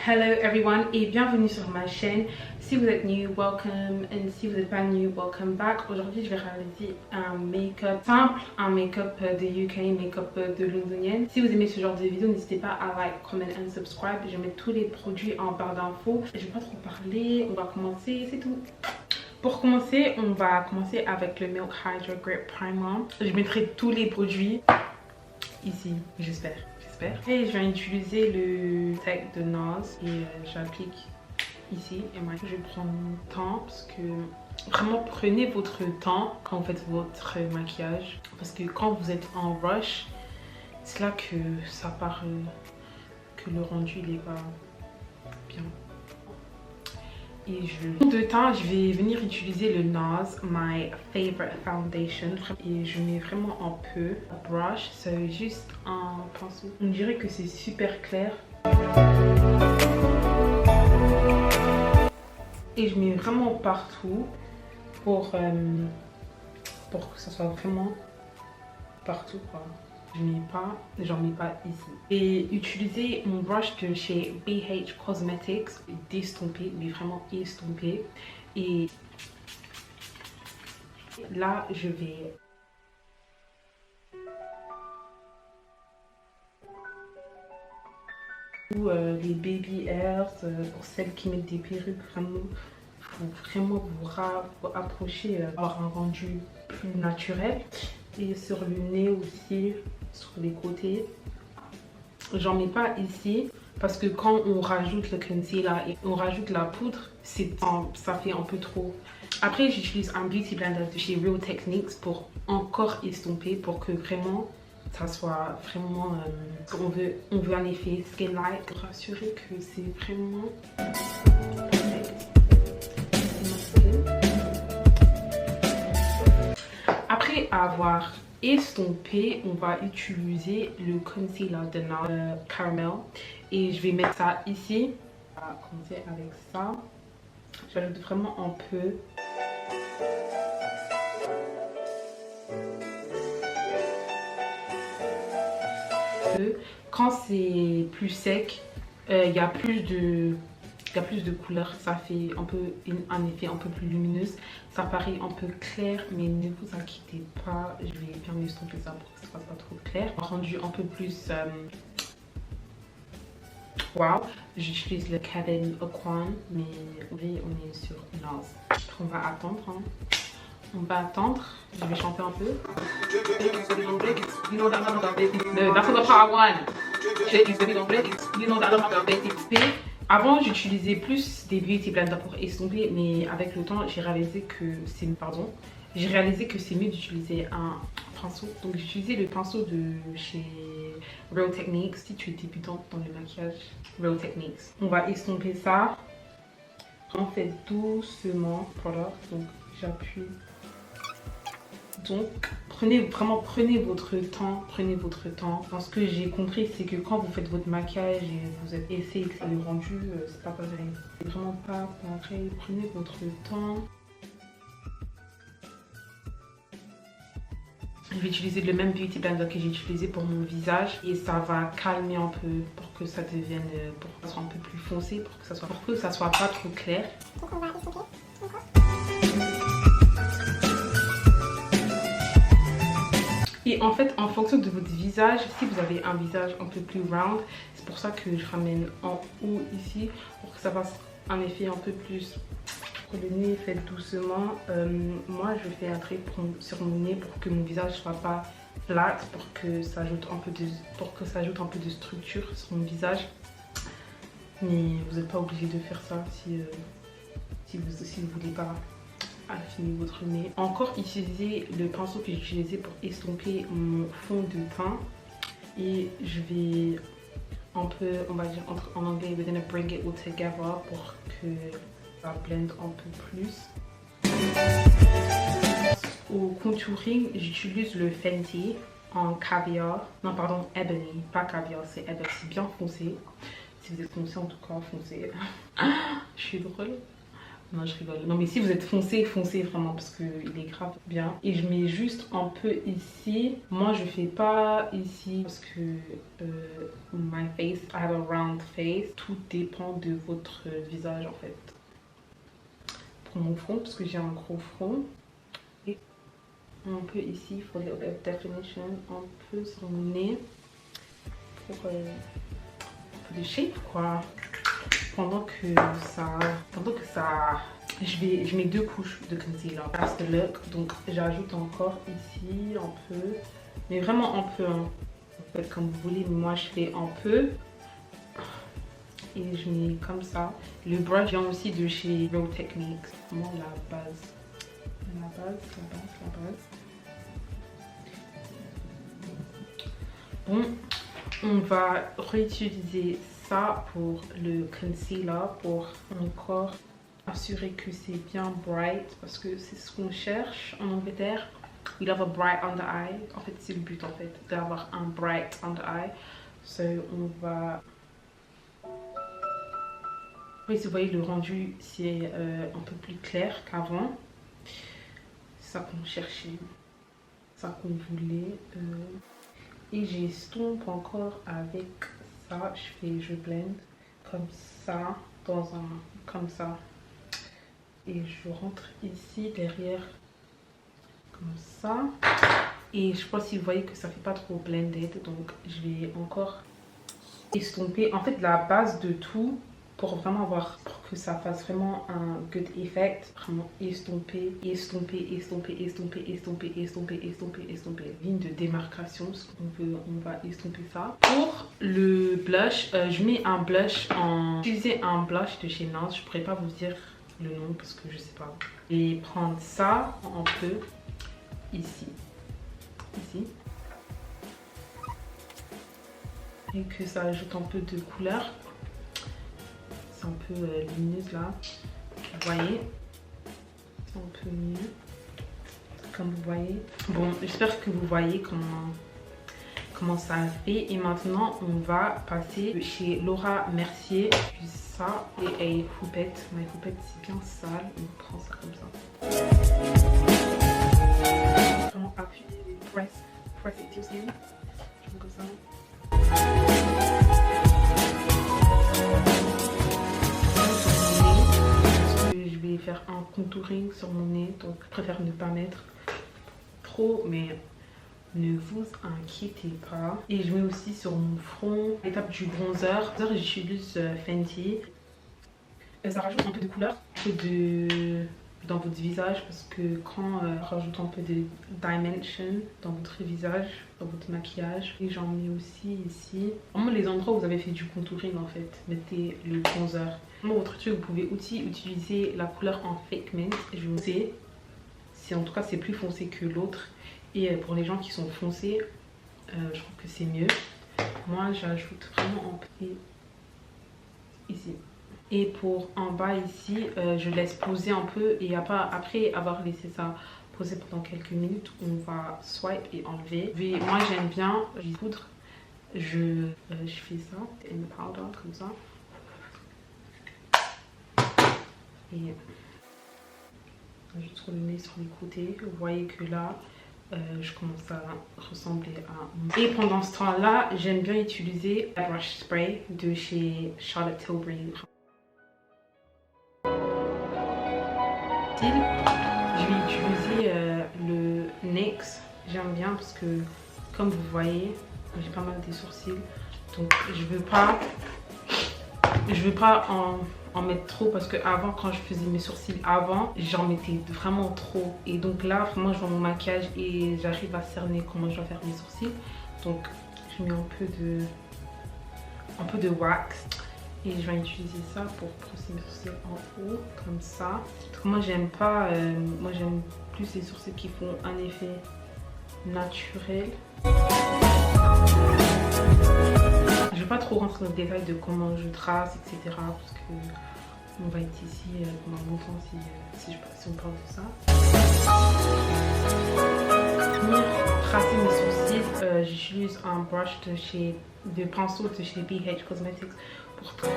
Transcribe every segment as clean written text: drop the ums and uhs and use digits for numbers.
Hello everyone et bienvenue sur ma chaîne. Si vous êtes new, welcome, and si vous n'êtes pas new, welcome back. Aujourd'hui je vais réaliser un make-up simple, un make-up de UK, make-up de londonienne. Si vous aimez ce genre de vidéo, n'hésitez pas à like, comment and subscribe. Je mets tous les produits en barre d'infos. Je vais pas trop parler, on va commencer, c'est tout. Pour commencer, on va commencer avec le Milk Hydra Grip Primer. Je mettrai tous les produits ici, j'espère. Et je vais utiliser le tech de NARS et j'applique ici. Et moi je prends mon temps parce que vraiment prenez votre temps quand vous faites votre maquillage. Parce que quand vous êtes en rush, c'est là que ça part, que le rendu il est pas bien. Et de temps, je vais venir utiliser le NARS My Favorite Foundation et je mets vraiment un peu brush, c'est juste un pinceau. On dirait que c'est super clair. Et je mets vraiment partout pour que ça soit vraiment partout quoi. J'en mets pas ici. Et utiliser mon brush de chez BH Cosmetics, d'estomper, mais vraiment estomper. Et là, je vais les baby hairs, pour celles qui mettent des perruques, vraiment vous approcher, avoir un rendu plus naturel. Et sur le nez aussi, sur les côtés. J'en mets pas ici parce que quand on rajoute le concealer et on rajoute la poudre, ça fait un peu trop. Après j'utilise un beauty blender de chez Real Techniques pour encore estomper, pour que vraiment ça soit vraiment on veut un effet skin light, pour rassurer que c'est vraiment perfect. Après avoir estompé, on va utiliser le concealer de NARS Caramel et je vais mettre ça ici. On va commencer avec ça. J'ajoute vraiment un peu. Quand c'est plus sec, il y a plus de couleurs, ça fait un peu un effet un peu plus lumineux, ça paraît un peu clair, mais ne vous inquiétez pas, je vais bien estomper ça pour que ça fasse pas trop clair. Rendu un peu plus wow, j'utilise le Kevyn Aucoin, mais oui, on est sur NARS. On va attendre, hein. On va attendre, je vais chanter un peu. You know that I'm not basic. No, that's not the part one. You know that I'm not basic. Avant, j'utilisais plus des beauty blenders pour estomper, mais avec le temps, j'ai réalisé que c'est mieux d'utiliser un pinceau. Donc, j'ai utilisé le pinceau de chez Real Techniques. Si tu es débutante dans le maquillage, Real Techniques. On va estomper ça. On fait doucement. Voilà, donc j'appuie. Donc, prenez votre temps. Dans ce que j'ai compris, c'est que quand vous faites votre maquillage et vous êtes essayé que le rendu, c'est pas pareil. C'est vraiment pas pareil. Prenez votre temps. Je vais utiliser le même beauty blender que j'ai utilisé pour mon visage et ça va calmer un peu pour que ça devienne, pour que ça soit un peu plus foncé, pour que ça soit pas trop clair. Donc on va estomper encore. Et en fait, en fonction de votre visage, si vous avez un visage un peu plus round, c'est pour ça que je ramène en haut ici, pour que ça fasse un effet un peu plus. Pour le nez, faites doucement. Moi, je fais un trait sur mon nez pour que mon visage soit pas flat, pour que ça ajoute un peu de structure sur mon visage. Mais vous n'êtes pas obligé de faire ça si vous voulez pas affiner votre nez. Encore utiliser le pinceau que j'ai utilisé pour estomper mon fond de teint et je vais un peu, on va dire en anglais, we're gonna bring it all together pour que ça blende un peu plus. Au contouring, j'utilise le Fenty en caviar, non pardon, ebony, pas caviar, c'est ebony, c'est bien foncé. Si vous êtes foncé, en tout cas foncé. Je suis drôle. Non, je rigole. Non, mais si vous êtes foncé, foncez vraiment parce qu'il est grave bien. Et je mets juste un peu ici. Moi, je fais pas ici parce que my face, I have a round face. Tout dépend de votre visage en fait. Pour mon front, parce que j'ai un gros front. Et un peu ici, for a little bit of definition. Un peu sur mon nez. Pour de shape quoi. Pendant que ça, je mets 2 couches de concealer. That's the look. Donc j'ajoute encore ici un peu, mais vraiment un peu. Hein. Vous faites comme vous voulez, mais moi je fais un peu. Et je mets comme ça. Le brush vient aussi de chez Real Techniques. Vraiment la base. La base. Bon, on va réutiliser ça pour le concealer pour encore assurer que c'est bien bright parce que c'est ce qu'on cherche en Angleterre. We love a bright under eye. En fait, c'est le but en fait d'avoir un bright under eye. So on va. Oui, si vous voyez le rendu, c'est un peu plus clair qu'avant. C'est ça qu'on cherchait, ça qu'on voulait. Et j'estompe encore avec ça, je blend comme ça, comme ça. Et je rentre ici derrière, comme ça. Et je sais pas si vous voyez que ça fait pas trop blended, donc je vais encore estomper. En fait, la base de tout, pour vraiment avoir, pour que ça fasse vraiment un good effect, vraiment estomper, ligne de démarcation, ce qu'on veut, on va estomper ça. Pour le blush, je mets un blush utiliser un blush de chez NARS, je pourrais pas vous dire le nom parce que je sais pas. Et prendre ça un peu ici, et que ça ajoute un peu de couleur. Un peu lumineuse là, vous voyez, c'est un peu mieux comme vous voyez. Bon, j'espère que vous voyez comment ça fait. Et maintenant on va passer chez Laura Mercier, puis ça et a houppette. Ma houppette c'est bien sale, on prend ça comme ça, vraiment appuyer, press it aussi, je fais comme ça. Faire un contouring sur mon nez, donc je préfère ne pas mettre trop, mais ne vous inquiétez pas. Et je mets aussi sur mon front l'étape du bronzer. J'utilise Fenty. Ça rajoute un peu de couleur dans votre visage parce que quand rajoute un peu de dimension dans votre visage, dans votre maquillage. Et j'en mets aussi ici. Vraiment les endroits où vous avez fait du contouring en fait, mettez le bronzer. Votre truc, vous pouvez aussi utiliser la couleur en Fake Mint. Je vais vous dire, en tout cas c'est plus foncé que l'autre. Et pour les gens qui sont foncés, je trouve que c'est mieux. Moi j'ajoute vraiment un peu ici. Et pour en bas ici, je laisse poser un peu. Et après avoir laissé ça poser pendant quelques minutes, on va swipe et enlever. Moi j'aime bien les poudres. Je fais ça, in the powder comme ça. Et juste le nez sur les côtés. Vous voyez que là, je commence à ressembler à... Et pendant ce temps-là, j'aime bien utiliser la brush spray de chez Charlotte Tilbury. Je vais utiliser le NYX. J'aime bien parce que, comme vous voyez, j'ai pas mal des sourcils. Donc je veux pas en mettre trop parce que avant, quand je faisais mes sourcils avant, j'en mettais vraiment trop. Et donc là, vraiment, je vois mon maquillage et j'arrive à cerner comment je dois faire mes sourcils. Donc je mets un peu de wax. Et je vais utiliser ça pour brosser mes sourcils en haut, comme ça. Parce que moi, j'aime pas... moi, j'aime plus les sourcils qui font un effet naturel. Je vais pas trop rentrer dans le détail de comment je trace, etc. Parce que on va être ici pendant longtemps si on parle de ça. Pour tracer mes sourcils, j'utilise un brush de pinceau de chez BH Cosmetics pour tracer.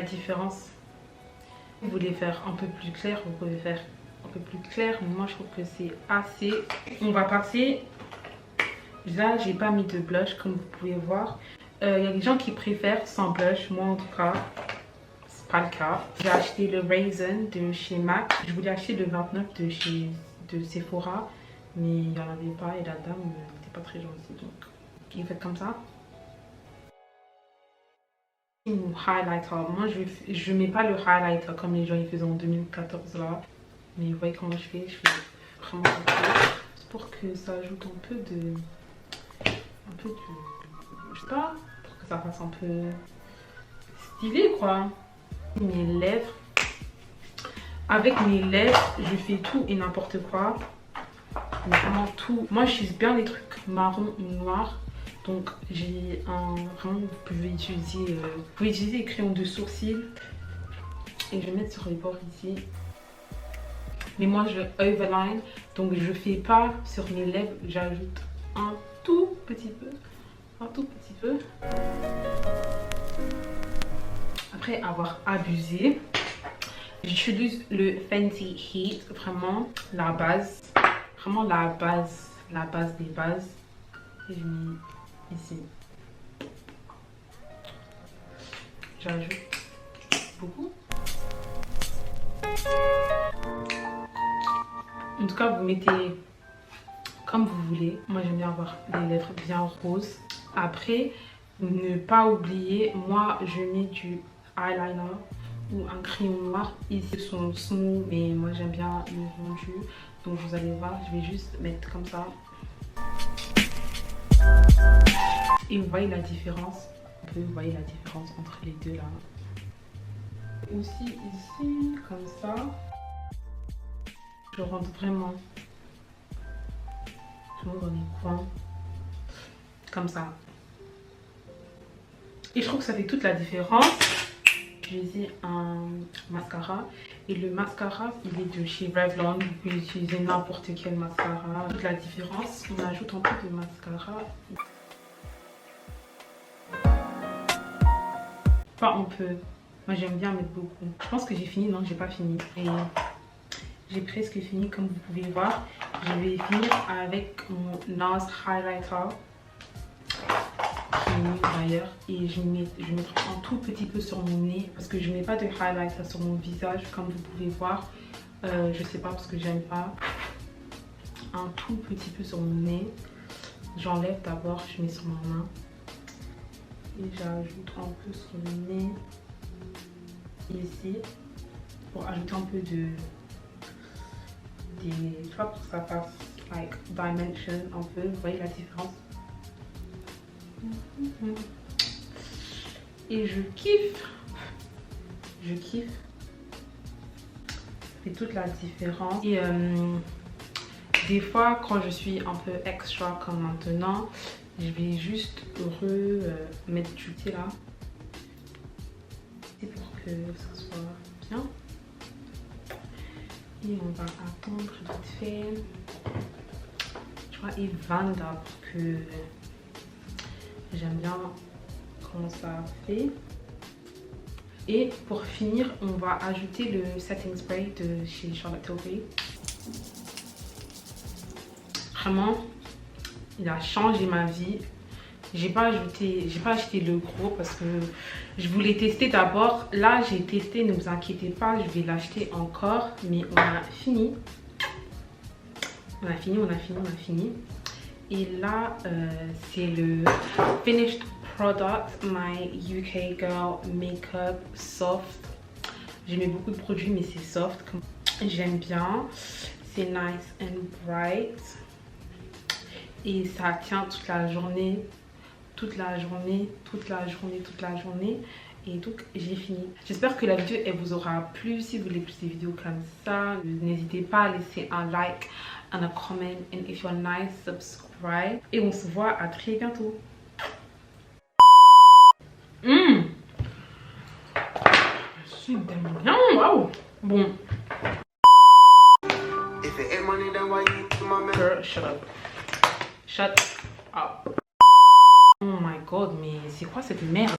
différence. Vous voulez faire un peu plus clair, vous pouvez faire un peu plus clair, mais moi je trouve que c'est assez. On va passer. Là, j'ai pas mis de blush comme vous pouvez voir. Il y a des gens qui préfèrent sans blush. Moi en tout cas, c'est pas le cas. J'ai acheté le Raisin de chez MAC. Je voulais acheter le 29 de Sephora, mais il n'y en avait pas et la dame n'était pas très gentille. Donc, il fait comme ça. Mon highlighter. Moi, je mets pas le highlighter comme les gens ils faisaient en 2014 là. Mais vous voyez comment je fais vraiment un peu. C'est pour que ça ajoute un peu de. Je sais pas, pour que ça fasse un peu stylé quoi. Mes lèvres. Avec mes lèvres, je fais tout et n'importe quoi. Mais vraiment tout. Moi, je suis bien les trucs marron ou noirs. Donc, j'ai un. Vraiment, vous pouvez utiliser les crayons de sourcil. Et je vais mettre sur les bords ici. Mais moi, je overline. Donc, je fais pas sur mes lèvres. J'ajoute un tout petit peu. Un tout petit peu. Après avoir abusé, j'utilise le Fenty Heat. Vraiment, la base. Vraiment la base des bases. Et je mets ici. J'ajoute beaucoup. En tout cas, vous mettez comme vous voulez. Moi, j'aime bien avoir les lèvres bien roses. Après, ne pas oublier, moi, je mets du eyeliner ou un crayon noir. Ici, sont smooth, mais moi, j'aime bien le rendu. Donc, vous allez voir, je vais juste mettre comme ça. Et vous voyez la différence. Vous voyez la différence entre les deux là. Aussi ici, comme ça. Je rentre vraiment dans les coins. Comme ça. Et je trouve que ça fait toute la différence. J'ai utilisé un mascara. Et le mascara, il est de chez Revlon. Vous pouvez utiliser n'importe quel mascara. Toute la différence, on ajoute un peu de mascara. Pas un peu. Moi, j'aime bien mettre beaucoup. Je pense que j'ai fini. Non, j'ai pas fini. Et j'ai presque fini, comme vous pouvez voir. Je vais finir avec mon NARS Highlighter. D'ailleurs, et je mets un tout petit peu sur mon nez parce que je mets pas de highlighter sur mon visage comme vous pouvez voir. Je sais pas parce que j'aime pas. Un tout petit peu sur mon nez. J'enlève d'abord, je mets sur ma main et j'ajoute un peu sur le nez ici pour ajouter un peu de tu vois, pour que ça fasse like dimension un peu. Vous voyez la différence? Et je kiffe. Je kiffe. Ça fait toute la différence. Et des fois, quand je suis un peu extra comme maintenant, je vais juste mettre du thé là. C'est pour que ça soit bien. Et on va attendre vite fait. Je vois Evander parce que j'aime bien comment ça fait. Et pour finir, on va ajouter le setting spray de chez Charlotte Tilbury. Vraiment, il a changé ma vie. J'ai pas acheté le gros parce que je voulais tester d'abord. Là, j'ai testé, ne vous inquiétez pas, je vais l'acheter encore. Mais on a fini. On a fini. Et là, c'est le Finished Product My UK Girl Makeup Soft. J'ai mis beaucoup de produits, mais c'est soft. J'aime bien. C'est nice and bright. Et ça tient toute la journée. Et donc j'ai fini. J'espère que la vidéo elle vous aura plu. Si vous voulez plus de vidéos comme ça, n'hésitez pas à laisser un like and a comment. And if you're nice, subscribe. Et on se voit à très bientôt. C'est bien. Waouh. Bon. Girl, shut up. Shut up. Oh my god, mais c'est quoi cette merde?